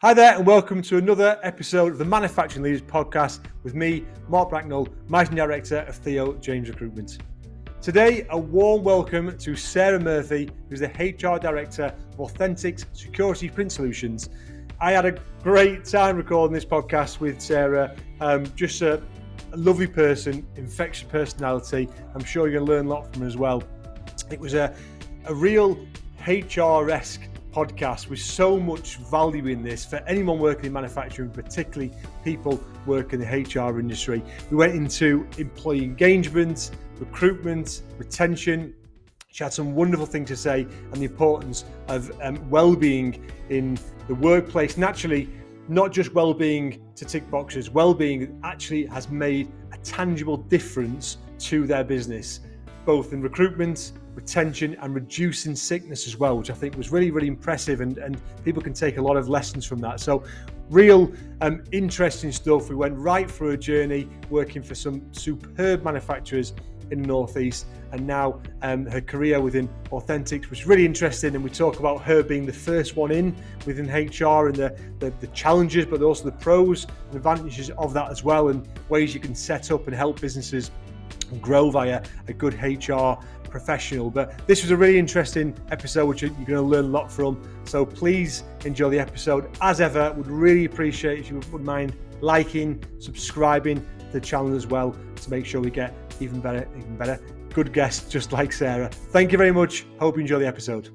Hi there, and welcome to another episode of the Manufacturing Leaders Podcast with me, Mark Bracknell, Managing Director of Theo James Recruitment. Today, a warm welcome to Sarah Murphy, who's the HR Director of Authentix Security Print Solutions. I had a great time recording this podcast with Sarah. Just a lovely person, infectious personality. I'm sure you're going to learn a lot from her as well. It was a real HR-esque podcast with so much value in this for anyone working in manufacturing, particularly people working in the HR industry. We went into employee engagement, recruitment, retention. She had some wonderful things to say and the importance of wellbeing in the workplace. Naturally, not just wellbeing to tick boxes, wellbeing actually has made a tangible difference to their business, both in recruitment, retention and reducing sickness as well, which I think was really, really impressive, and people can take a lot of lessons from that. So real interesting stuff. We went right through a journey working for some superb manufacturers in the Northeast, and now her career within Authentix was really interesting, and we talk about her being the first one in within HR and the challenges, but also the pros and advantages of that as well, and ways you can set up and help businesses grow via a good HR professional. But this was a really interesting episode which you're going to learn a lot from, so please enjoy the episode. As ever, would really appreciate if you wouldn't mind liking, subscribing to the channel as well, to make sure we get even better good guests just like Sarah. Thank you very much. Hope you enjoy the episode.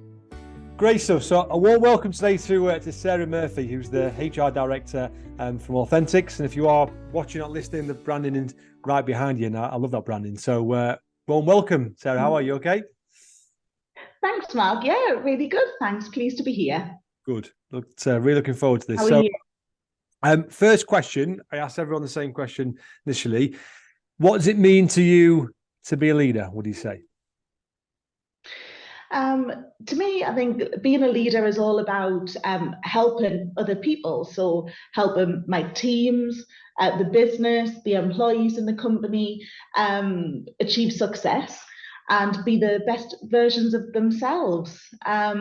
Great stuff. So a warm welcome today to Sarah Murphy, who's the HR Director from Authentix. And if you are watching or listening, the branding is right behind you, and I love that branding. So warm welcome, Sarah. How are you? Okay? Thanks, Mark. Yeah, really good. Thanks. Pleased to be here. Good. Really looking forward to this. How are you? First question, I asked everyone the same question initially. What does it mean to you to be a leader? What do you say? To me, I think being a leader is all about helping other people. So helping my teams, the business, the employees in the company achieve success and be the best versions of themselves. I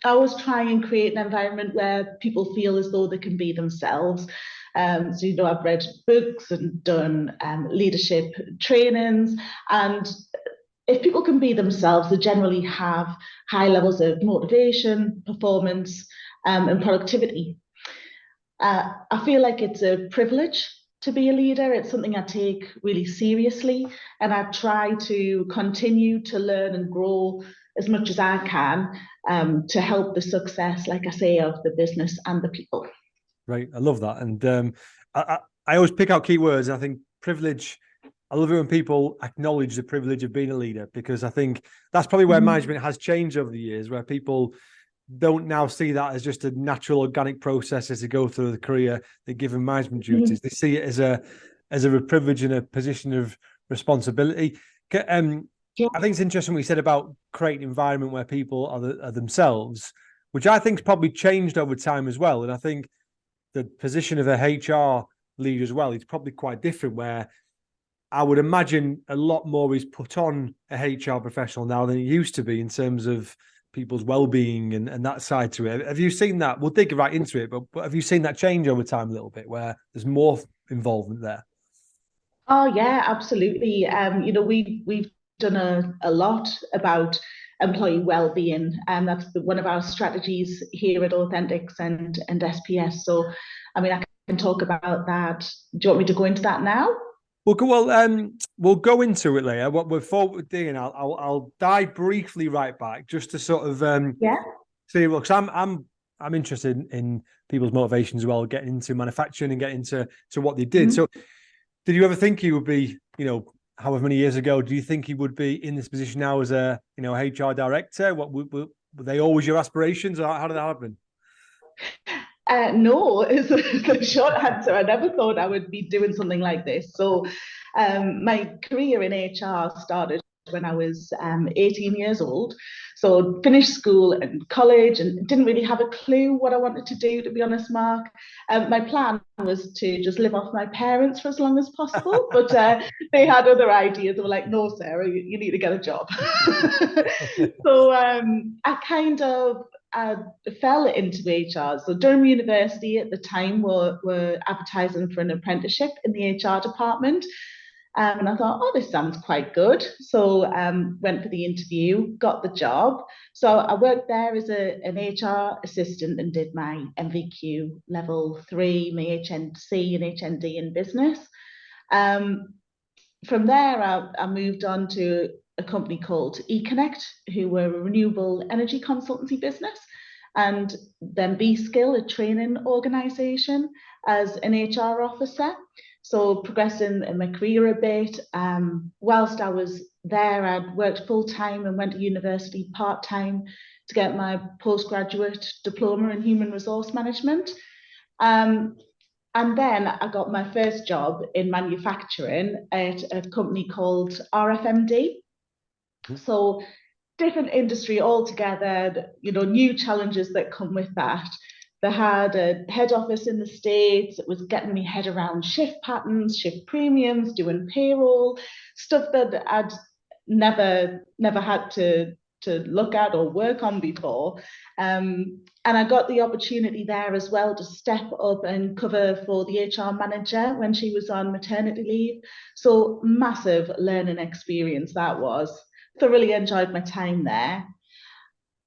always try and create an environment where people feel as though they can be themselves. So, I've read books and done leadership trainings, and if people can be themselves, they generally have high levels of motivation, performance, and productivity. I feel like it's a privilege to be a leader. It's something I take really seriously, and I try to continue to learn and grow as much as I can to help the success, like I say, of the business and the people. Right, I love that. And I always pick out keywords. I think privilege. I love it when people acknowledge the privilege of being a leader, because I think that's probably where management has changed over the years, where people don't now see that as just a natural organic process as they go through the career. They're given management duties. They see it as a privilege and a position of responsibility. I think it's interesting what you said about creating an environment where people are themselves, which I think has probably changed over time as well. And I think the position of a HR leader as well is probably quite different, where I would imagine a lot more is put on a HR professional now than it used to be in terms of people's well-being and that side to it. Have you seen that? We'll dig right into it, but have you seen that change over time a little bit, where there's more involvement there? Oh yeah, absolutely. We've done a lot about employee well-being, and that's one of our strategies here at Authentix and SPS. So, I mean, I can talk about that. Do you want me to go into that now? We'll go into it later. Before we're doing, I'll dive briefly right back just to sort of see. Well, because I'm interested in people's motivations as well, getting into manufacturing and getting into what they did. So, did you ever think you would be, however many years ago, do you think you would be in this position now as a HR director? What were they always your aspirations, or how did that happen? No, is the short answer. I never thought I would be doing something like this. So my career in HR started when I was 18 years old. So finished school and college and didn't really have a clue what I wanted to do, to be honest, Mark. My plan was to just live off my parents for as long as possible, but they had other ideas. They were like, no, Sarah, you need to get a job. So I kind of I fell into HR. So Durham University at the time were advertising for an apprenticeship in the HR department. And I thought, oh, this sounds quite good. So went for the interview, got the job. So I worked there as an HR assistant and did my MVQ level 3, my HNC and HND in business. From there, I moved on to a company called eConnect, who were a renewable energy consultancy business, and then B-Skill, a training organisation, as an HR officer. So progressing in my career a bit. Whilst I was there, I'd worked full-time and went to university part-time to get my postgraduate diploma in human resource management. And then I got my first job in manufacturing at a company called RFMD. So different industry altogether, new challenges that come with that. They had a head office in the States. It was getting me head around shift patterns, shift premiums, doing payroll, stuff that I'd never had to look at or work on before. And I got the opportunity there as well to step up and cover for the HR manager when she was on maternity leave. So massive learning experience that was. Thoroughly enjoyed my time there.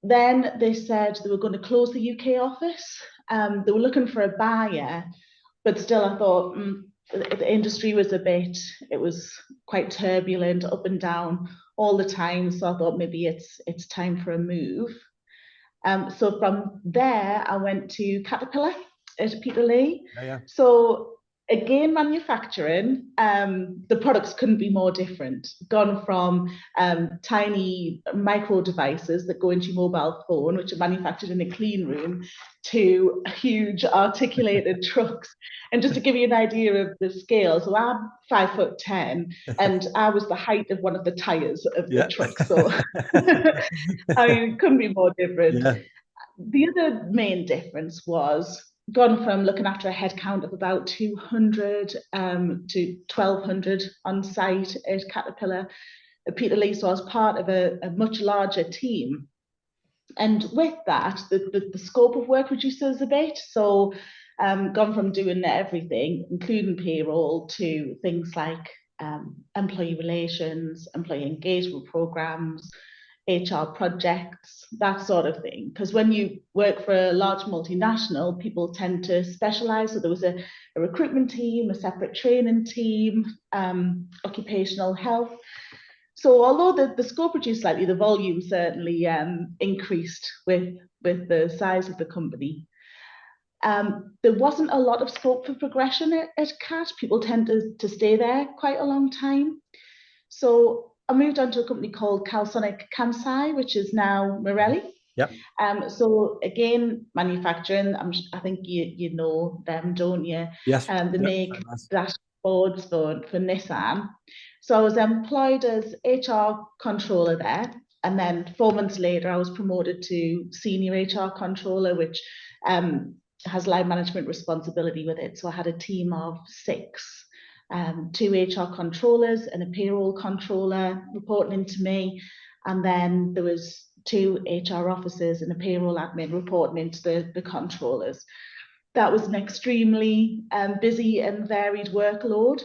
Then they said they were going to close the UK office. They were looking for a buyer, but still I thought the industry was it was quite turbulent, up and down all the time. So I thought maybe it's time for a move. So from there, I went to Caterpillar at Peterlee. Yeah. So again, manufacturing, the products couldn't be more different. Gone from tiny micro devices that go into your mobile phone, which are manufactured in a clean room, to huge articulated trucks. And just to give you an idea of the scale, so I'm 5'10", and I was the height of one of the tires of the truck. So I mean, it couldn't be more different. Yeah. The other main difference was gone from looking after a headcount of about 200 to 1,200 on site at Caterpillar. Peterlee, so I was part of a much larger team. And with that, the scope of work reduces a bit. So gone from doing everything, including payroll, to things like employee relations, employee engagement programs, HR projects, that sort of thing. Because when you work for a large multinational, people tend to specialize. So there was a recruitment team, a separate training team, occupational health. So although the scope reduced slightly, the volume certainly increased with the size of the company. There wasn't a lot of scope for progression at CAT. People tend to stay there quite a long time. So I moved on to a company called Calsonic Kansai, which is now Morelli. Yep. So again, manufacturing, I think you know them, don't you? Yes. They make dashboards for Nissan. So I was employed as HR controller there. And then 4 months later, I was promoted to senior HR controller, which has line management responsibility with it. So I had a team of 6. 2 HR controllers and a payroll controller reporting into me. And then there was 2 HR officers and a payroll admin reporting into the controllers. That was an extremely busy and varied workload.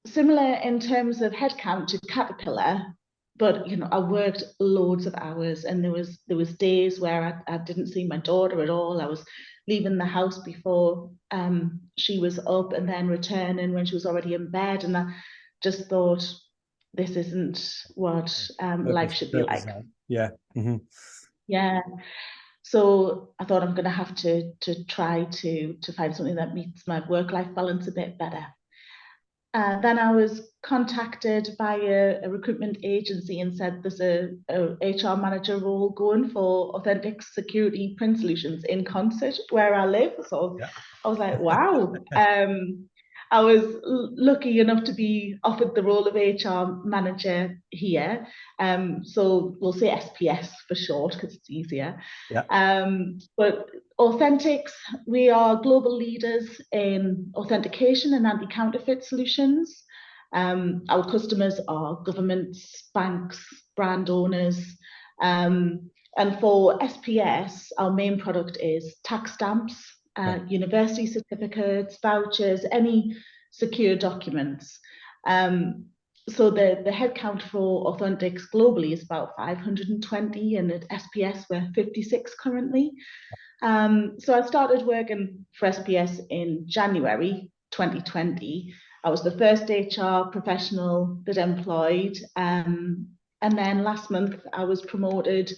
Similar in terms of headcount to Caterpillar, but I worked loads of hours, and there was days where I didn't see my daughter at all. I was leaving the house before she was up, and then returning when she was already in bed. And I just thought, this isn't what life should be like. Yeah. Mm-hmm. Yeah. So I thought I'm going to have to try to find something that meets my work-life balance a bit better. Then I was contacted by a recruitment agency and said there's a HR manager role going for Authentix Security Print Solutions in Concert, where I live. So yeah. I was like, wow. I was lucky enough to be offered the role of HR manager here. So we'll say SPS for short because it's easier. Yeah. But Authentix, we are global leaders in authentication and anti-counterfeit solutions. Our customers are governments, banks, brand owners. And for SPS, our main product is tax stamps, university certificates, vouchers, any secure documents. So the headcount for Authentix globally is about 520, and at SPS we're 56 currently. So I started working for SPS in January 2020. I was the first HR professional that employed, and then last month I was promoted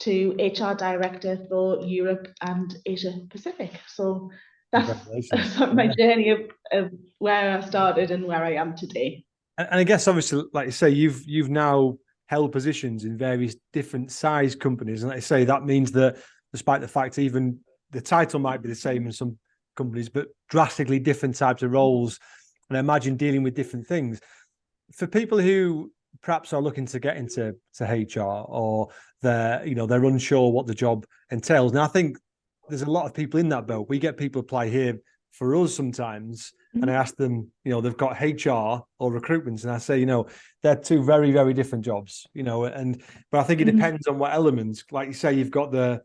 to HR director for Europe and Asia Pacific. So that's my journey of where I started and where I am today. And I guess obviously, like you say, you've now held positions in various different size companies, and like I say, that means that despite the fact even the title might be the same in some companies, but drastically different types of roles, and I imagine dealing with different things. For people who perhaps are looking to get into HR, or they're unsure what the job entails. Now, I think there's a lot of people in that boat. We get people apply here for us sometimes, and I ask them, they've got HR or recruitment, and I say, they're two very, very different jobs, but I think it depends on what elements. Like you say, you've got the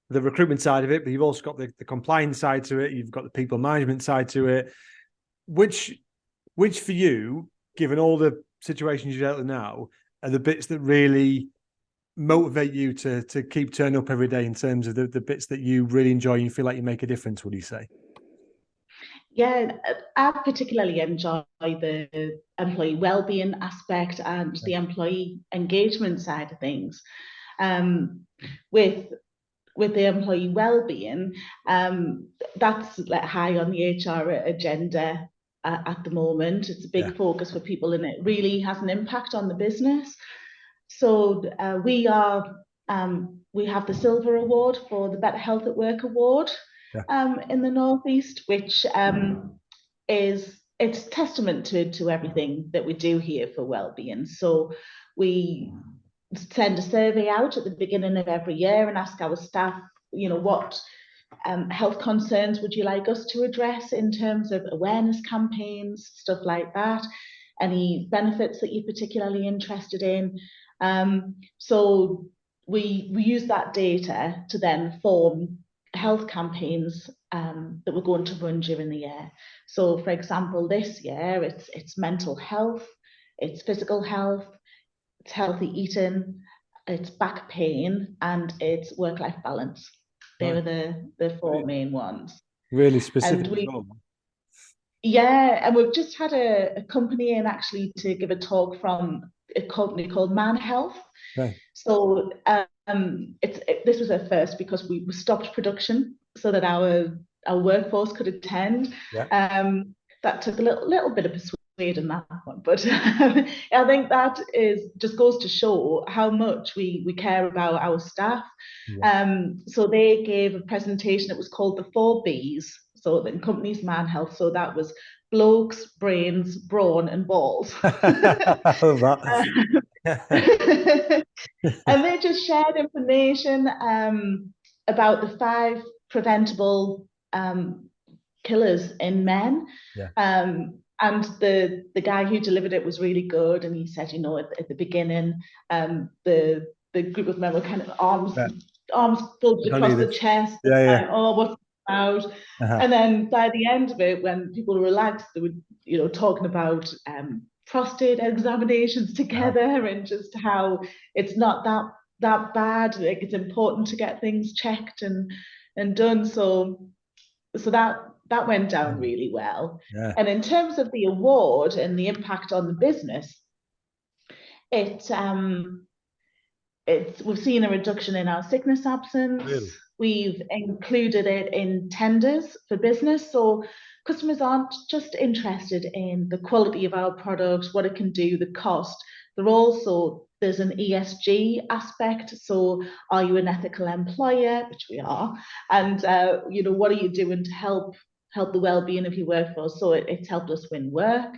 recruitment side of it, but you've also got the compliance side to it. You've got the people management side to it. Which for you, given all the situations you've dealt with now, are the bits that really motivate you to keep turning up every day in terms of the bits that you really enjoy and you feel like you make a difference, would you say? Yeah, I particularly enjoy the employee wellbeing aspect and the employee engagement side of things. With the employee wellbeing, that's like high on the HR agenda at the moment. It's a big focus for people, and it really has an impact on the business. So we have the Silver Award for the Better Health at Work Award in the Northeast, which it's testament to everything that we do here for wellbeing. So we send a survey out at the beginning of every year and ask our staff, what health concerns would you like us to address in terms of awareness campaigns, stuff like that, any benefits that you're particularly interested in. So we use that data to then form health campaigns that we're going to run during the year. So for example, this year it's mental health, it's physical health, it's healthy eating, it's back pain, and it's work-life balance. They were the four main ones. Really specific. And we've just had a company in actually to give a talk from a company called Man Health. Right. So this was a first because we stopped production so that our workforce could attend. That took a little bit of persuading that one, but I think that just goes to show how much we care about our staff. So they gave a presentation. It was called the 4 Bs. So the company's Man Health. So that was blokes, brains, brawn, and balls. I love that. And they just shared information about the 5 preventable killers in men. And the guy who delivered it was really good, and he said, at the beginning, the group of men were kind of arms folded across the chest. What's about? And then by the end of it, when people were relaxed, they were talking about prostate examinations together, and just how it's not that bad. Like, it's important to get things checked and done. So that went down really well. And in terms of the award and the impact on the business, we've seen a reduction in our sickness absence. Really? We've included it in tenders for business. So customers aren't just interested in the quality of our product, what it can do, the cost. There's an ESG aspect. So are you an ethical employer, which we are, and what are you doing to help the well-being of your workforce? So it's helped us win work.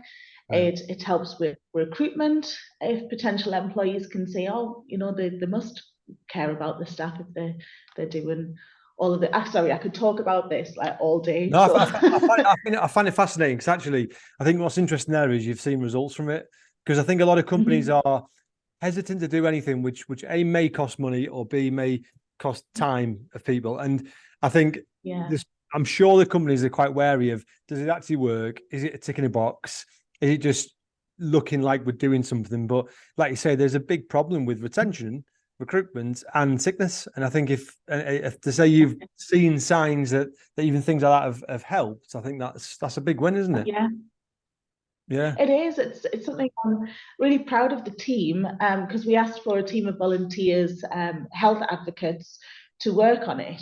It helps with recruitment. If potential employees can say, they must care about the staff if they're doing all of it. Sorry, I could talk about this like all day. No, I find it fascinating, because actually I think what's interesting there is you've seen results from it, because I think a lot of companies are hesitant to do anything which A, may cost money, or B, may cost time of people. And I think Yeah. I'm sure the companies are quite wary of, does it actually work? Is it a tick in a box? Is it just looking like we're doing something? But like you say, there's a big problem with retention, recruitment, and sickness. And I think if to say you've seen signs that even things like that have helped, I think that's a big win, isn't it? Yeah. Yeah. It is. It's something I'm really proud of the team, because we asked for a team of volunteers, health advocates, to work on it.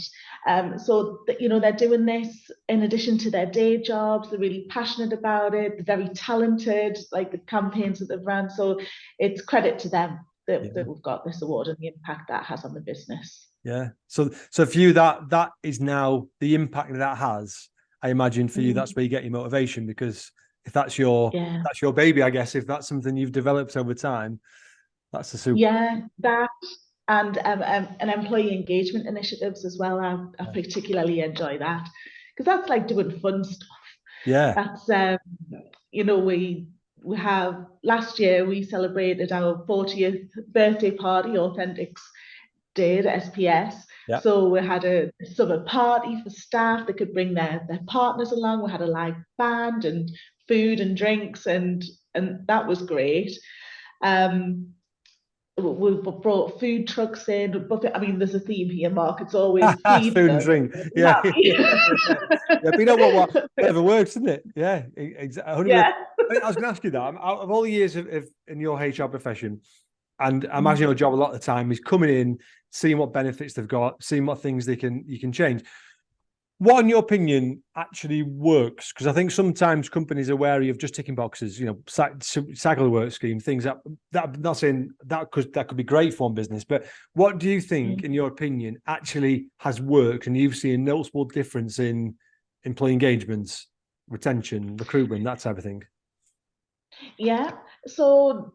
So that, they're doing this in addition to their day jobs. They're really passionate about it. They're very talented, like the campaigns that they've run. So it's credit to them that we've got this award and the impact that has on the business. Yeah. So for you, that is now the impact that has. I imagine for you, that's where you get your motivation, because if that's your baby, I guess, if that's something you've developed over time, that's a super. Yeah, that and employee engagement initiatives as well. I particularly enjoy that, because that's like doing fun stuff. Yeah. That's we have, last year we celebrated our 40th birthday party. Authentix did, SPS. Yeah. So we had a summer party for staff. They could bring their partners along. We had a live band and food and drinks, and that was great. We brought food trucks in. I mean, there's a theme here, Mark. It's always feed food and them. drink. Yeah. But you know whatever works, isn't it? Yeah, exactly. Yeah. I was going to ask you that. Out of all the years of in your HR profession, and I imagine your job a lot of the time is coming in, seeing what benefits they've got, seeing what things you can change. What, in your opinion, actually works? Because I think sometimes companies are wary of just ticking boxes, cycle of work scheme, things that I'm not saying that could be great for one business, but what do you think, in your opinion, actually has worked and you've seen a noticeable difference in employee engagements, retention, recruitment, that type of thing? Yeah. So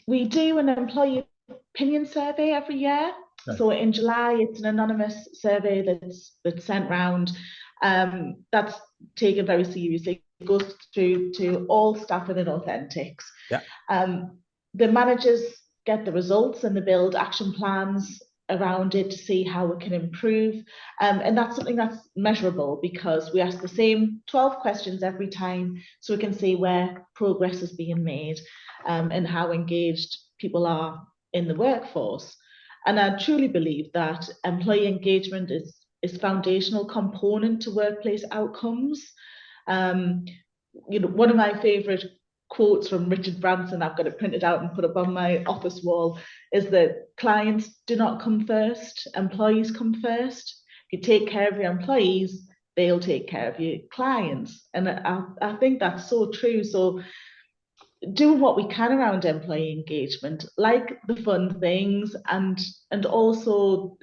we do an employee opinion survey every year. Okay. So in July, it's an anonymous survey that's sent round. That's taken very seriously. It goes through to all staff within Authentix. Yeah. The managers get the results and they build action plans around it to see how we can improve. And that's something that's measurable, because we ask the same 12 questions every time, so we can see where progress is being made, and how engaged people are in the workforce. And I truly believe that employee engagement is foundational component to workplace outcomes. One of my favorite quotes from Richard Branson, I've got it printed out and put up on my office wall, is that clients do not come first, employees come first. If you take care of your employees, they'll take care of your clients. And I think that's so true. So doing what we can around employee engagement, like the fun things, and also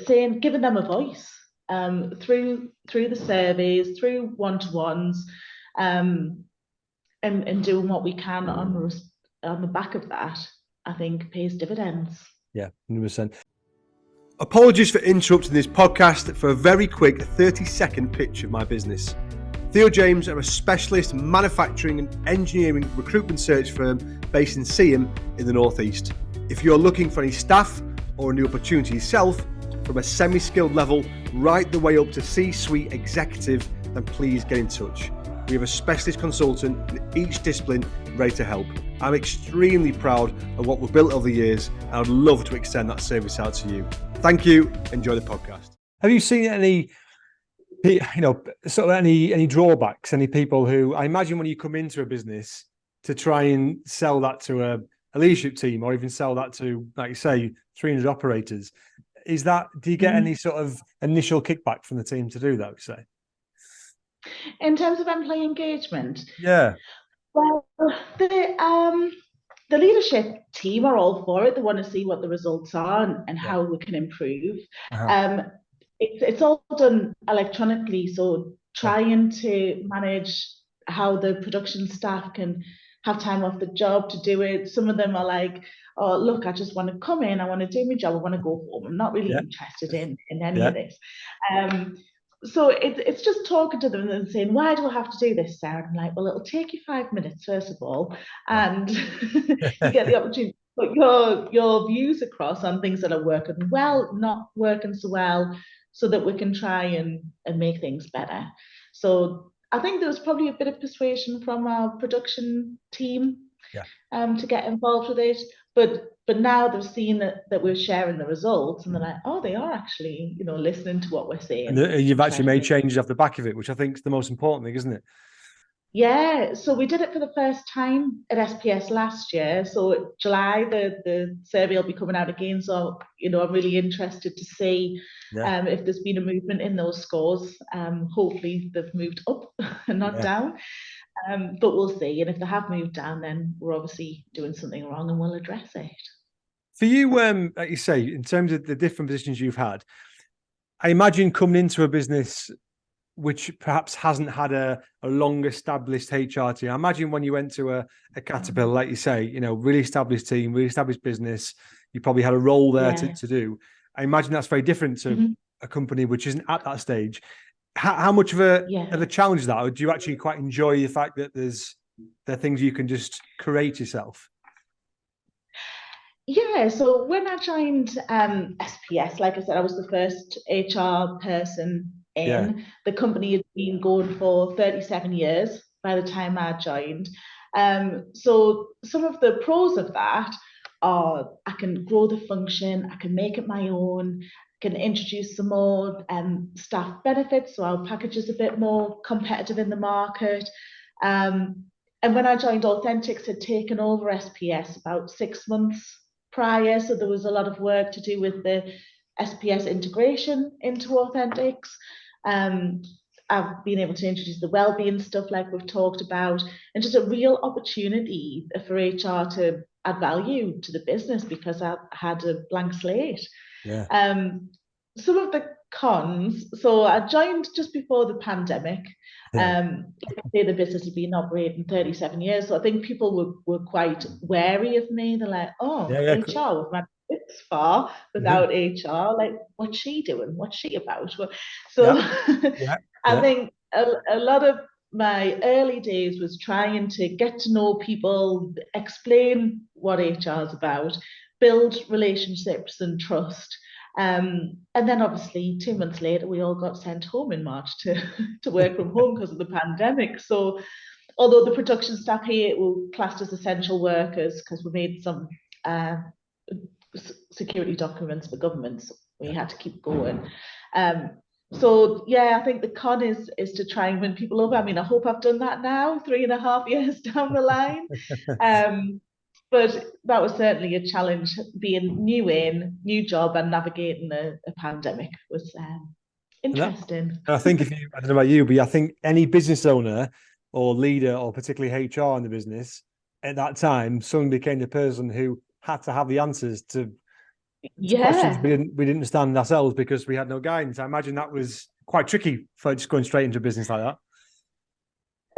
giving them a voice, through the surveys, through one-to-ones, and doing what we can on the back of that, I think pays dividends. Yeah, 100%. Apologies for interrupting this podcast for a very quick 30-second pitch of my business. Theo James are a specialist manufacturing and engineering recruitment search firm based in Seaham in the Northeast. If you're looking for any staff or a new opportunity yourself, from a semi-skilled level right the way up to C-suite executive, then please get in touch. We have a specialist consultant in each discipline ready to help. I'm extremely proud of what we've built over the years, and I'd love to extend that service out to you. Thank you. Enjoy the podcast. Have you seen any any drawbacks, any people who, I imagine when you come into a business to try and sell that to a leadership team, or even sell that to, like you say, 300 operators, do you get any sort of initial kickback from the team to do that, would you say? In terms of employee engagement? Yeah. Well, the leadership team are all for it. They want to see what the results are and how we can improve. It's all done electronically, so trying to manage how the production staff can have time off the job to do it. Some of them are like, oh, look, I just want to come in, I want to do my job, I want to go home. I'm not really interested in any of this. So it's just talking to them and saying, why do I have to do this, Sarah? And I'm like, well, it'll take you 5 minutes, first of all, and you get the opportunity put your views across on things that are working well, not working so well, so that we can try and make things better. So I think there was probably a bit of persuasion from our production team Yeah. to get involved with it. But now they've seen that we're sharing the results, and they're like, oh, they are actually, listening to what we're saying. And you've actually Trying to made make. changes off the back of it, which I think is the most important thing, isn't it? Yeah, so we did it for the first time at SPS last year. So July, the survey will be coming out again. So, I'm really interested to see Yeah. if there's been a movement in those scores. Hopefully they've moved up and not Yeah. down. But we'll see. And if they have moved down, then we're obviously doing something wrong and we'll address it. For you, like you say, in terms of the different positions you've had, I imagine coming into a business which perhaps hasn't had a long established HR team. I imagine when you went to a Caterpillar, like you say, really established team, really established business, you probably had a role there Yeah. to do. I imagine that's very different to Mhm. a company which isn't at that stage. How much of a challenge is that? Or do you actually quite enjoy the fact that there are things you can just create yourself? Yeah, so when I joined SPS, like I said, I was the first HR person Yeah. in. The company had been going for 37 years by the time I joined. So some of the pros of that are I can grow the function, I can make it my own, I can introduce some more staff benefits, so our package is a bit more competitive in the market. And when I joined, Authentix had taken over SPS about 6 months prior, so there was a lot of work to do with the SPS integration into Authentix. I've been able to introduce the wellbeing stuff like we've talked about, and just a real opportunity for HR to add value to the business because I had a blank slate. Yeah. Some of the cons, so I joined just before the pandemic. Yeah. Like I say, the business had been operating 37 years, so I think people were quite wary of me. They're like, oh, Yeah. Yeah. HR, we've managed this far Mhm. without HR. Like, what's she doing? What's she about? Yeah. So Yeah. I Yeah. think a lot of my early days was trying to get to know people, explain what HR is about, build relationships and trust. And then obviously 2 months later, we all got sent home in March to work from home because of the pandemic. So although the production staff here were classed as essential workers because we made some uh, security documents for governments, we had to keep going. So yeah, I think the con is to try and win people over. I mean, I hope I've done that now, 3.5 years down the line. But that was certainly a challenge, being new job and navigating a pandemic was interesting. I think I don't know about you, but I think any business owner or leader or particularly HR in the business at that time suddenly became the person who had to have the answers to questions Yeah, we didn't understand ourselves because we had no guidance. I imagine that was quite tricky for just going straight into a business like that.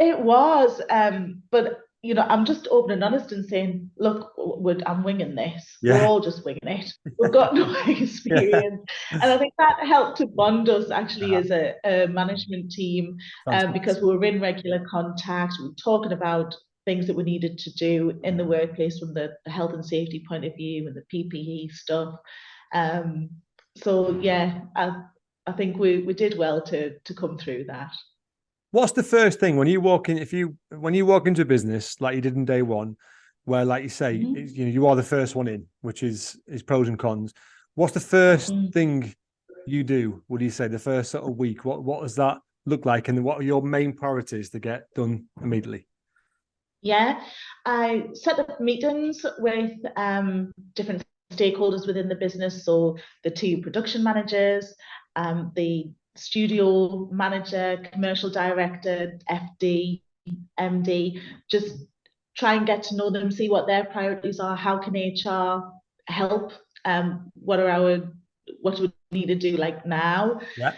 it was. But I'm just open and honest and saying, look, I'm winging this. We're Yeah. all just winging it. We've got no Yeah. experience. And I think that helped to bond us actually as a management team, because we were in regular contact. We were talking about things that we needed to do in the workplace from the health and safety point of view and the PPE stuff. Um, so yeah, I think we did well to come through that. What's the first thing when you walk in? When you walk into a business like you did in day one, where like you say, Mhm. you are the first one in, which is pros and cons. What's the first Mm. thing you do? Would you say the first sort of week? What does that look like, and what are your main priorities to get done immediately? Yeah, I set up meetings with different stakeholders within the business. So the two production managers, the studio manager, commercial director, FD, MD, just try and get to know them, see what their priorities are. How can HR help? What do we need to do like now? Yeah.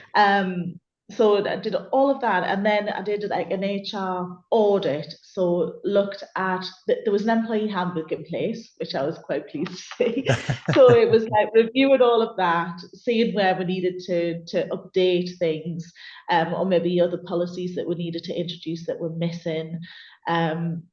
So I did all of that, and then I did like an HR audit. So looked at there was an employee handbook in place, which I was quite pleased to see. So it was like reviewing all of that, seeing where we needed to update things, or maybe other policies that we needed to introduce that were missing.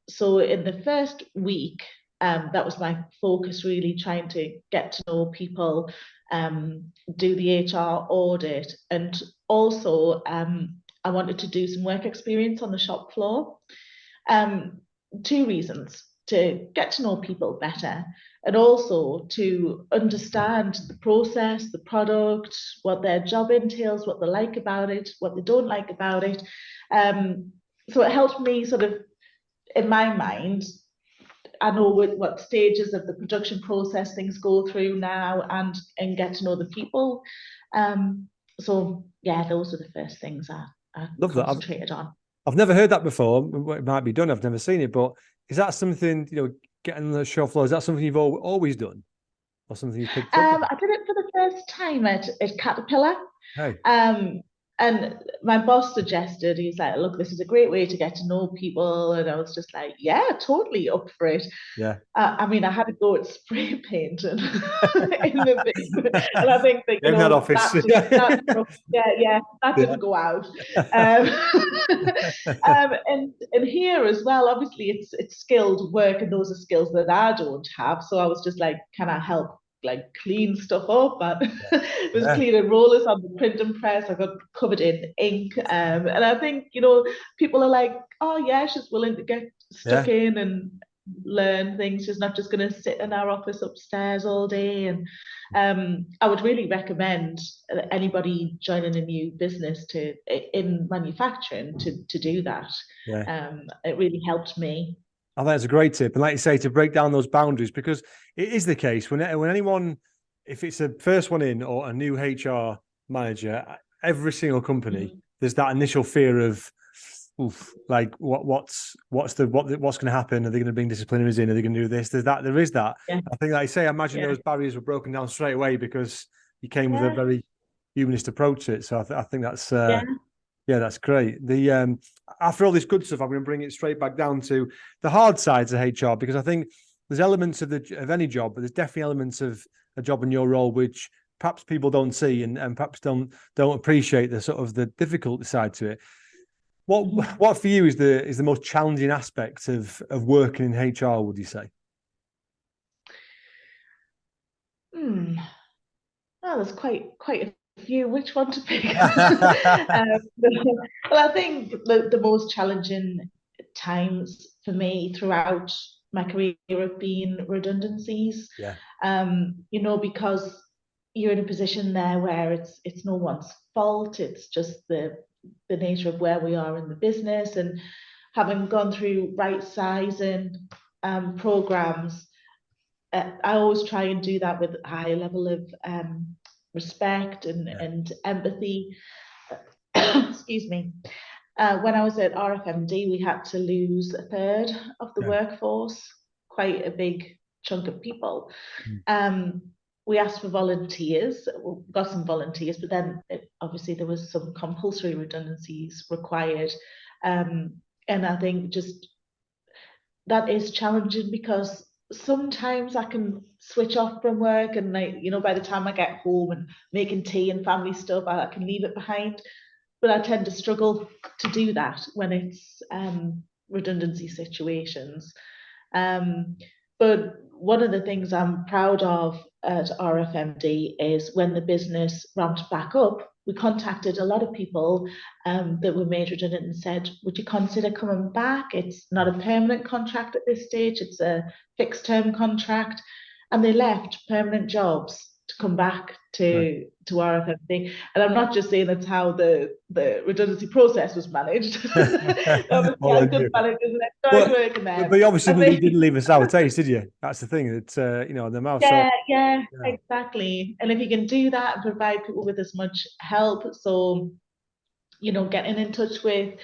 So in the first week, That was my focus, really, trying to get to know people, do the HR audit, and also I wanted to do some work experience on the shop floor. Two reasons: to get to know people better, and also to understand the process, the product, what their job entails, what they like about it, what they don't like about it. So it helped me sort of, in my mind, I know what stages of the production process things go through now, and get to know the people. So yeah, those are the first things I Love that. concentrated on. I've never heard that before. It might be done. I've never seen it, but is that something, getting on the shop floor? Is that something you've always done, or something you've picked up? I did it for the first time at Caterpillar. Hey, And my boss suggested, he's like, look, this is a great way to get to know people. And I was just like, yeah, totally up for it. yeah. I mean, I had to go at spray paint and in the big, and I think that, In that office. that didn't go out. And here as well, obviously it's skilled work, and those are skills that I don't have. So I was just like, can I help like clean stuff up? But was cleaning rollers on the printing press. I got covered in ink. And I think, people are like, oh yeah, she's willing to get stuck in and learn things. She's not just going to sit in our office upstairs all day. And I would really recommend anybody joining a new business in manufacturing to do that. It really helped me. I think that's a great tip. And like you say, to break down those boundaries, because it is the case when anyone, if it's a first one in or a new HR manager, every single company, there's that initial fear of, like what's going to happen? Are they going to bring disciplinaries in? Are they going to do this? There is that. Yeah. I think, like I say, I imagine those barriers were broken down straight away because you came with a very humanist approach to it. So I think that's that's great. The after all this good stuff, I'm going to bring it straight back down to the hard sides of HR, because I think there's elements of any job, but there's definitely elements of a job in your role which perhaps people don't see and perhaps don't appreciate the sort of the difficult side to it. What for you is the most challenging aspect of working in HR, would you say? Well, there's quite a few. Which one to pick? Well, I think the most challenging times for me throughout my career have been redundancies. Because you're in a position there where it's no one's fault. It's just the nature of where we are in the business, and having gone through right sizing programs, I always try and do that with a high level of respect and empathy. Excuse me. When I was at RFMD, we had to lose a third of the workforce, quite a big chunk of people. We asked for volunteers, we got some volunteers, but then obviously there was some compulsory redundancies required. And I think just that is challenging, because sometimes I can switch off from work, and by the time I get home and making tea and family stuff, I can leave it behind. But I tend to struggle to do that when it's redundancy situations. But one of the things I'm proud of at RFMD is when the business ramped back up, we contacted a lot of people that were made redundant and said, would you consider coming back? It's not a permanent contract at this stage, it's a fixed term contract. And they left permanent jobs to come back to RFMD. And I'm not just saying that's how the redundancy process was managed. Obviously, I good managers and I started working there. But obviously, you didn't leave a sour taste, did you? That's the thing. It's the mouth. Yeah, exactly. And if you can do that and provide people with as much help, so getting in touch with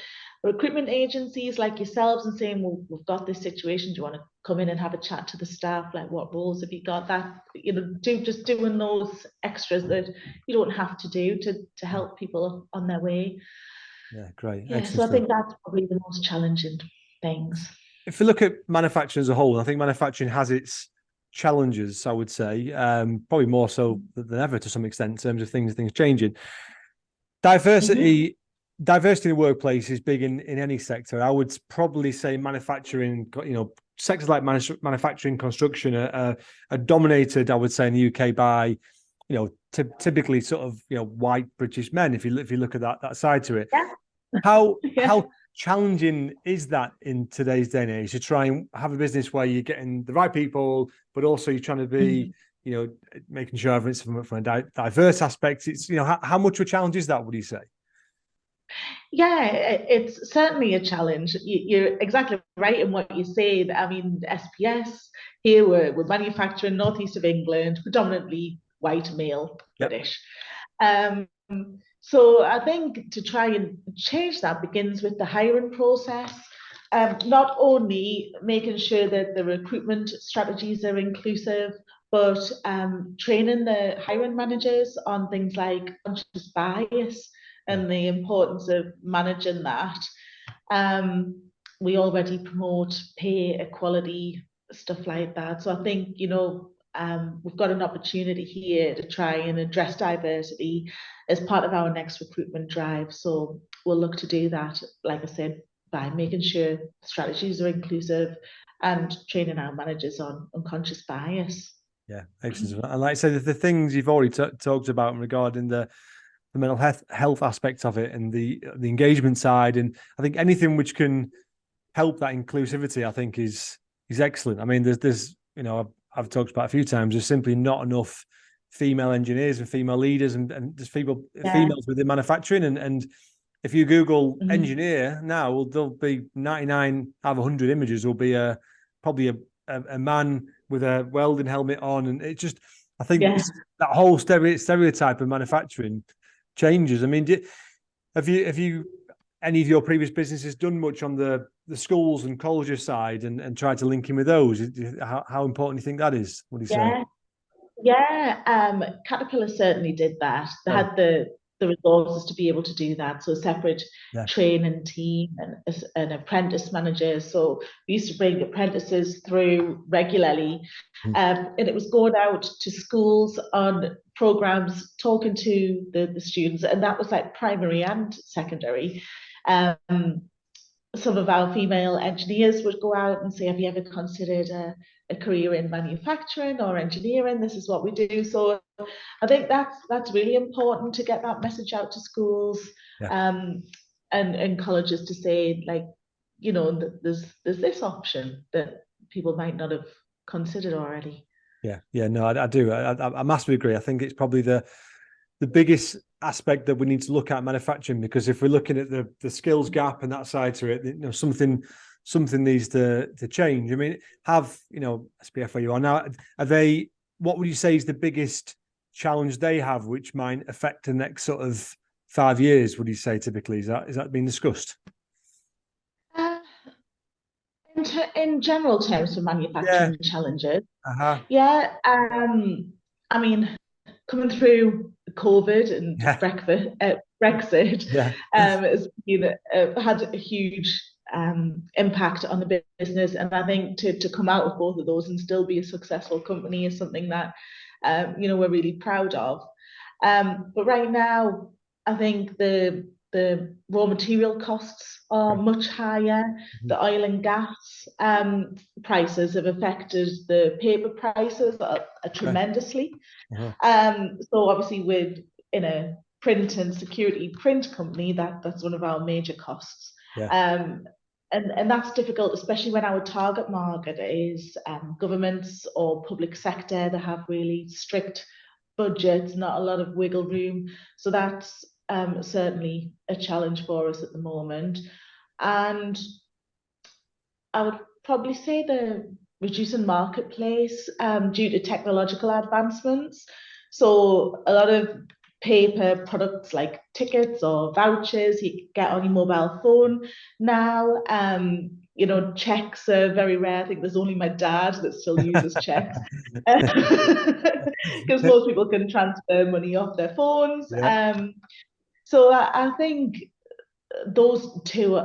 recruitment agencies like yourselves and saying, well, we've got this situation, do you want to come in and have a chat to the staff, like what roles have you got, that doing those extras that you don't have to do to help people on their way. Great. So I think that's probably the most challenging things. If you look at manufacturing as a whole, I think manufacturing has its challenges, I would say, probably more so than ever to some extent in terms of things changing. Diversity in the workplace is big in any sector. I would probably say manufacturing, sectors like manufacturing, construction are dominated, I would say, in the UK by, typically sort of, white British men. If you look at that side to it, how challenging is that in today's day and age to try and have a business where you're getting the right people, but also you're trying to be, making sure everything's from a diverse aspect. It's, how much of a challenge is that, would you say? Yeah, it's certainly a challenge. You're exactly right in what you say. I mean, SPS, here we're manufacturing northeast of England, predominantly white male, British. So I think to try and change that begins with the hiring process. Not only making sure that the recruitment strategies are inclusive, but training the hiring managers on things like conscious bias and the importance of managing that. We already promote pay equality, stuff like that. So I think, we've got an opportunity here to try and address diversity as part of our next recruitment drive. So we'll look to do that, like I said, by making sure strategies are inclusive and training our managers on unconscious bias. Yeah, excellent. And like I said, the things you've already talked about regarding the mental health aspect of it and the engagement side, and I think anything which can help that inclusivity, I think is excellent. I mean, there's I've talked about a few times, there's simply not enough female engineers and female leaders and there's females within manufacturing, and if you Google engineer now, there'll be 99 out of 100 images will be probably a man with a welding helmet on, and it just, I think that whole stereotype of manufacturing changes. I mean, have you any of your previous businesses done much on the schools and colleges side and tried to link in with those? How important do you think that is? What do you say? Yeah, Caterpillar certainly did that. They had the resources to be able to do that. So a separate training team and an apprentice manager. So we used to bring apprentices through regularly. And it was going out to schools on programs, talking to the students, and that was like primary and secondary. Some of our female engineers would go out and say, have you ever considered a career in manufacturing or engineering? This is what we do. So I think that's really important to get that message out to schools and colleges to say, like, there's this option that people might not have considered already. No, I do. I massively agree. I think it's probably the biggest aspect that we need to look at manufacturing, because if we're looking at the skills gap and that side to it, something needs to change. I mean, SPF where you are now, what would you say is the biggest challenge they have, which might affect the next sort of 5 years? Would you say typically is that being discussed? In general terms for manufacturing challenges, I mean, coming through COVID and Brexit has had a huge impact on the business, and I think to come out of both of those and still be a successful company is something that we're really proud of. But right now, I think the raw material costs are much higher. The oil and gas prices have affected the paper prices tremendously. So obviously we're in a print and security print company, that's one of our major costs. And that's difficult, especially when our target market is governments or public sector that have really strict budgets, not a lot of wiggle room. So that's certainly a challenge for us at the moment. And I would probably say the reducing marketplace due to technological advancements. So a lot of paper products like tickets or vouchers you get on your mobile phone now. Checks are very rare. I think there's only my dad that still uses checks because most people can transfer money off their phones. So I think those two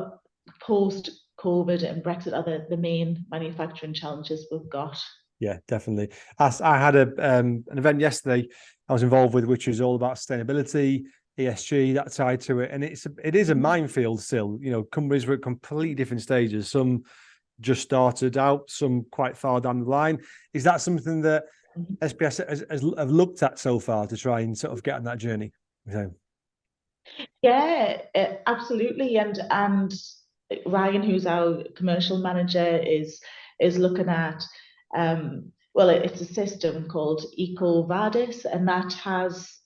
post-COVID and Brexit are the main manufacturing challenges we've got. Yeah, definitely. I had an event yesterday I was involved with, which is all about sustainability, ESG, that side to it, and it is a minefield still. Companies are at completely different stages. Some just started out, some quite far down the line. Is that something that Mhm. SPS have looked at so far to try and sort of get on that journey? So, Yeah, absolutely. And Ryan, who's our commercial manager, is looking at well, it's a system called EcoVadis, and that has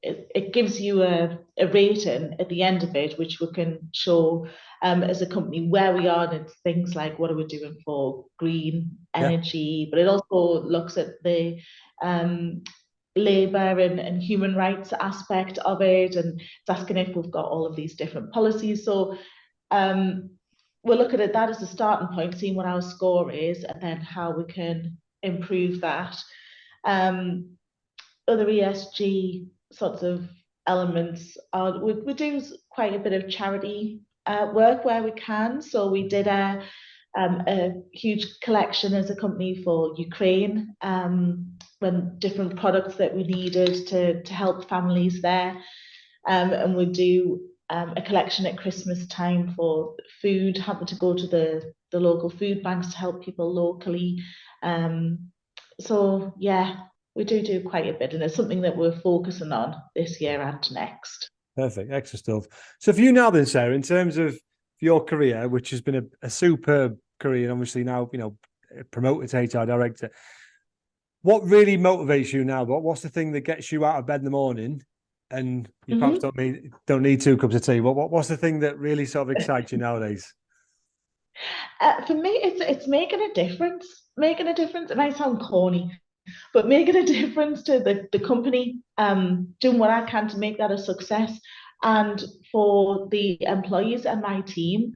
it gives you a rating at the end of it, which we can show as a company where we are. And it's things like what are we doing for green yeah, energy, but it also looks at the um, labour and human rights aspect of it, and it's asking if we've got all of these different policies. So um, we're looking at that as a starting point, seeing what our score is, and then how we can improve that. Um, Other ESG sorts of elements are we do quite a bit of charity work where we can. So we did a huge collection as a company for Ukraine when different products that we needed to help families there. And we do a collection at Christmas time for food, having to go to the local food banks to help people locally. So yeah, we do quite a bit, and it's something that we're focusing on this year and next. perfect, extra stuff. So for you now, then, Sarah, in terms of your career, which has been a superb career, and obviously now promoted to HR director, what really motivates you now? What's the thing that gets you out of bed in the morning? And you perhaps Mhm. don't need 2 cups of tea. What's the thing that really sort of excites you nowadays? For me, it's making a difference. Making a difference. It might sound corny, but making a difference to the company, doing what I can to make that a success, and for the employees and my team.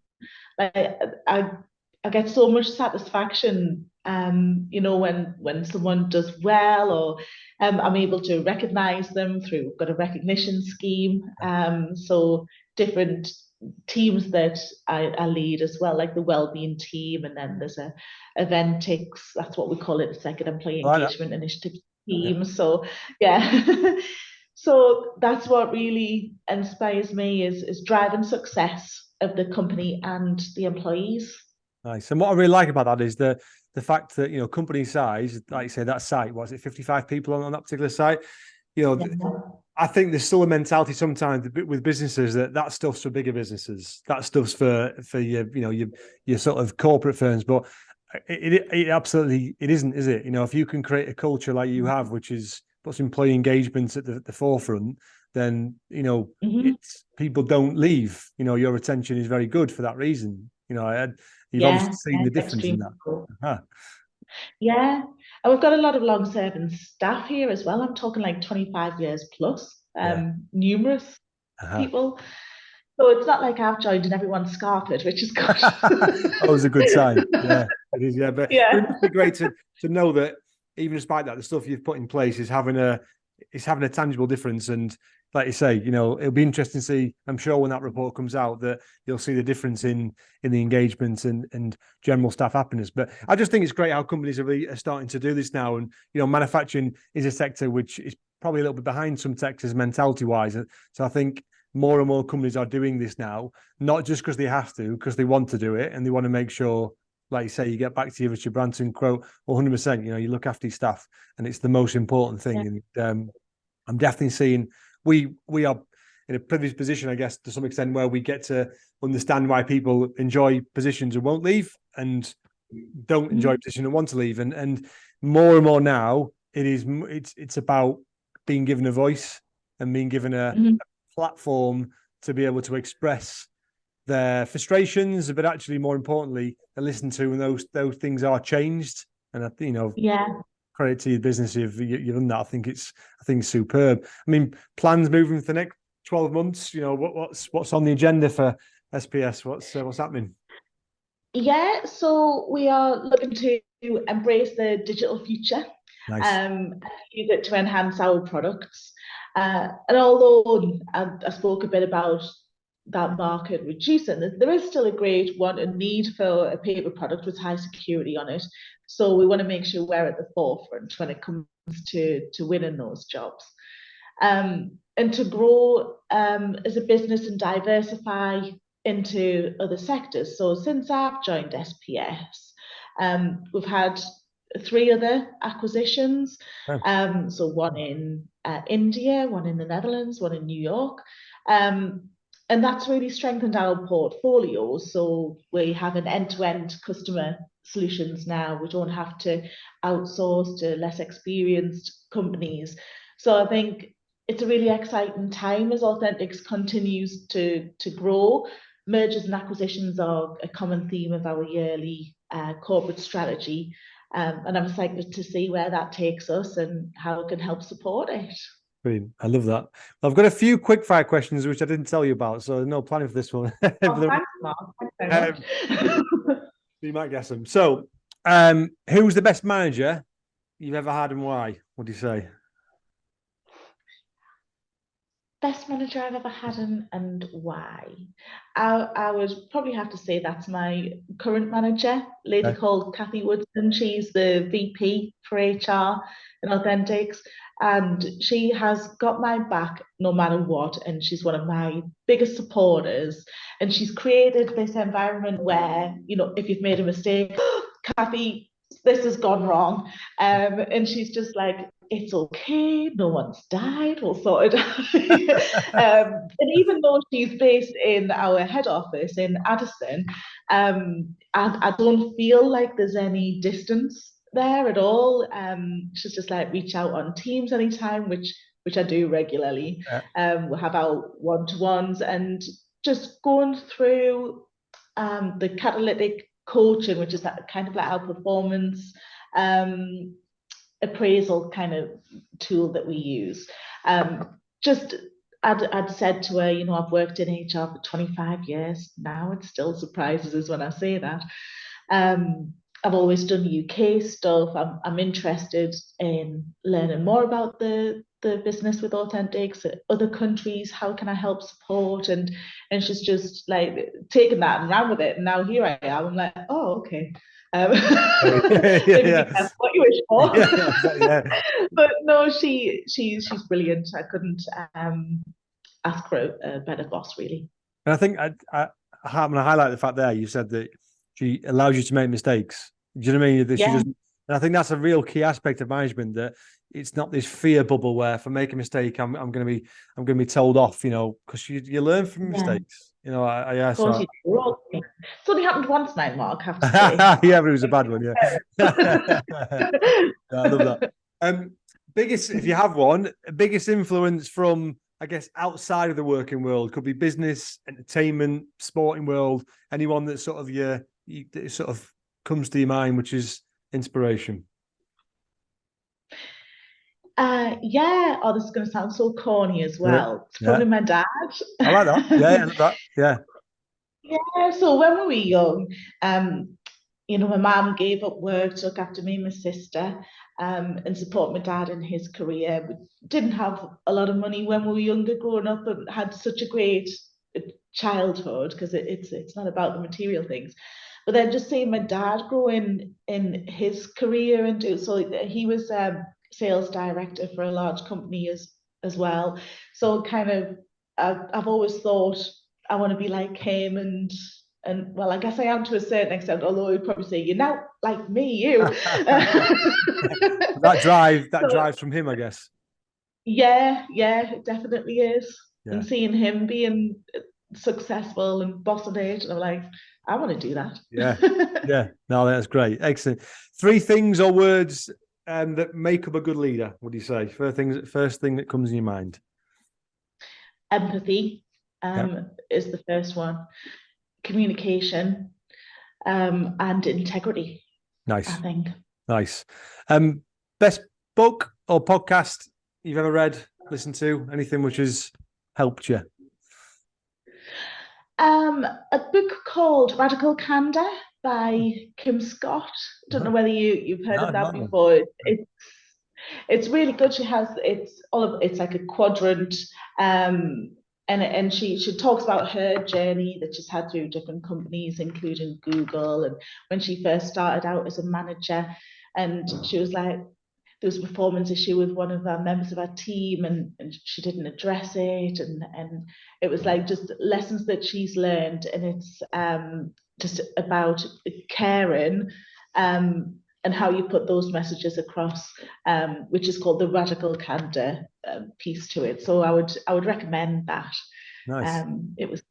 Like I get so much satisfaction, when someone does well, or I'm able to recognize them through, we've got a recognition scheme. So different teams that I lead as well, like the wellbeing team, and then there's a Authentix, that's what we call it, it's like an employee I like that. engagement initiative Yeah, team. So yeah. So that's what really inspires me is driving success of the company and the employees. nice. And what I really like about that is the fact that company size, like you say, that site, was it 55 people on that particular site? You know, Yeah. I think there's still a mentality sometimes with businesses that stuff's for bigger businesses, that stuff's for your sort of corporate firms, but it absolutely it isn't, is it? If you can create a culture like you have, which is puts employee engagement at the forefront, then Mhm. it's people don't leave. Your retention is very good for that reason. You've obviously Yeah, seen the it's difference in extremely that. cool. Uh-huh. Yeah. And we've got a lot of long-serving staff here as well. I'm talking like 25 years plus, Yeah. numerous Uh-huh. people. So it's not like I've joined and everyone's scarpered, which is good. Always a good sign. Yeah, it is. Yeah, but it Yeah. must be great to know that even despite that, the stuff you've put in place is having a tangible difference. And like you say, it'll be interesting to see. I'm sure when that report comes out that you'll see the difference in the engagement and general staff happiness. But I just think it's great how companies are starting to do this now. And manufacturing is a sector which is probably a little bit behind some sectors mentality wise. So I think more and more companies are doing this now, not just because they have to, because they want to do it and they want to make sure, like you say, you get back to your Richard Branson quote, 100%, you look after your staff and it's the most important Yeah. thing. And I'm definitely seeing we are in a privileged position, I guess, to some extent, where we get to understand why people enjoy positions and won't leave and don't enjoy a Mhm. position and want to leave. And more and more now, it's about being given a voice and being given a Mhm. platform to be able to express their frustrations, but actually more importantly, to listen to when those things are changed. And Yeah. credit to your business you've done that. I think it's superb. I mean, plans moving for the next 12 months. What's on the agenda for SPS? What's happening? Yeah, so we are looking to embrace the digital future, Nice. use it to enhance our products. And although I spoke a bit about that market reducing, there is still a great want and need for a paper product with high security on it. So we want to make sure we're at the forefront when it comes to winning those jobs. And to grow as a business and diversify. into other sectors. So since I've joined SPS, we've had 3 other acquisitions. So one in India, one in the Netherlands, one in New York. And that's really strengthened our portfolio. So we have an end-to-end customer solutions now. We don't have to outsource to less experienced companies. So I think it's a really exciting time as Authentix continues to grow. Mergers and acquisitions are a common theme of our yearly corporate strategy. And I'm excited to see where that takes us and how it can help support it. Brilliant. I love that. I've got a few quick fire questions which I didn't tell you about, so no planning for this one. Thanks, Mark. Thanks very much. You might guess them. So, who's the best manager you've ever had and why? What do you say? Best manager I've ever had and why? I would probably have to say that's my current manager, lady called Kathy Woodson. She's the VP for HR in Authentix, and she has got my back no matter what, and she's one of my biggest supporters. And she's created this environment where, if you've made a mistake, Kathy, this has gone wrong. And she's just like, it's okay, no one's died, we'll sort it out. And even though she's based in our head office in Addison, I don't feel like there's any distance there at all. She's just like, reach out on Teams anytime, which I do regularly. We'll have our one-to-ones and just going through the catalytic coaching, which is that kind of like our performance appraisal kind of tool that we use. I'd said to her, I've worked in HR for 25 years now. It still surprises us when I say that. I've always done UK stuff. I'm interested in learning more about the business with Authentix, other countries. How can I help support? And she's just like taken that and ran with it. And now here I am. I'm like, oh, okay. Maybe that's what you wish for. But no, she's brilliant. I couldn't ask for a better boss, really. And I think I'm going to highlight the fact there you said that she allows you to make mistakes. Do you know what I mean? That she doesn't, and I think that's a real key aspect of management, that it's not this fear bubble where if I make a mistake, I'm going to be told off, because you learn from mistakes. Of course you do. It's only happened once now, Mark, I have to say. Yeah, but it was a bad one, yeah. I love that. If you have one, biggest influence from, I guess, outside of the working world, could be business, entertainment, sporting world, anyone that sort of sort of comes to your mind, which is inspiration. This is going to sound so corny as well. It's probably my dad. I like that. Yeah, I love that. Yeah. Yeah, so when we were young, my mum gave up work to look after me and my sister, and support my dad in his career. We didn't have a lot of money when we were younger growing up, and had such a great childhood, because it's not about the material things. But then just seeing my dad grow in his career, and so he was sales director for a large company as well. So kind of I've always thought I want to be like him, and well, I guess I am to a certain extent, although he'd probably say, you're not like me, you. that drives from him, I guess. Yeah, it definitely is. Yeah. And seeing him being successful and bossing it, and I'm like, I want to do that. Yeah. No, that's great. Excellent. 3 things or words that make up a good leader, what do you say? First thing that comes in your mind. Empathy is the first one. Communication and integrity. Nice. I think. Nice. Best book or podcast you've ever read, listened to, anything which has helped you? A book called Radical Candor by Kim Scott. I don't know whether you've heard of that before. It's really good. It's like a quadrant, and she talks about her journey that she's had through different companies, including Google, and when she first started out as a manager, and she was like, there was a performance issue with one of our members of our team, and she didn't address it, and it was like just lessons that she's learned, and it's just about caring and how you put those messages across, which is called the radical candor piece to it. So I would recommend that. Nice. It was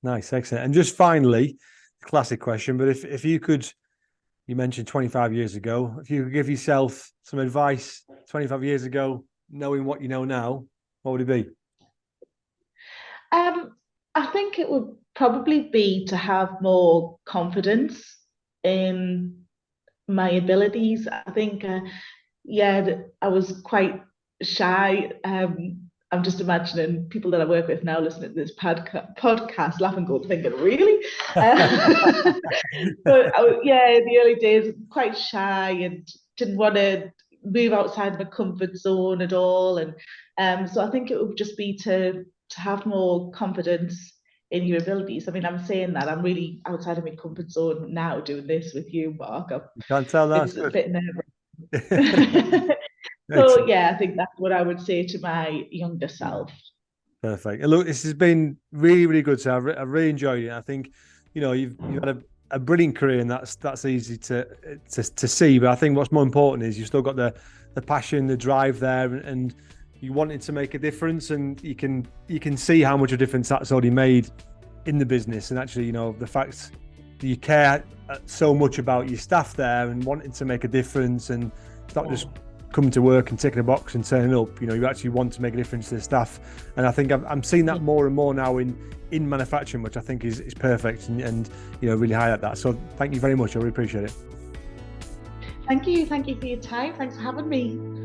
nice, excellent. And just finally, classic question, but if you could, you mentioned 25 years ago, if you could give yourself some advice 25 years ago, knowing what you know now, what would it be? I think it would probably be to have more confidence in my abilities. I think, I was quite shy. I'm just imagining people that I work with now listening to this podcast, laugh and go thinking, really? But in the early days, quite shy and didn't want to move outside my comfort zone at all. And so I think it would just be to have more confidence in your abilities. I mean, I'm saying that I'm really outside of my comfort zone now doing this with you, Mark. You can't tell that. It's a bit nerve-wracking. So yeah, I think that's what I would say to my younger self. Perfect. And look, this has been really, really good. So I've really enjoyed it. I think, you've had a brilliant career, and that's easy to see. But I think what's more important is you've still got the passion, the drive there, and you wanted to make a difference, and you can see how much of a difference that's already made in the business. And actually, the fact that you care so much about your staff there and wanting to make a difference, and it's not just coming to work and ticking a box and turning up. You actually want to make a difference to the staff, and I think I'm seeing that more and more now in manufacturing, which I think is perfect, and really highlight that. So thank you very much. I really appreciate it. Thank you for your time. Thanks for having me.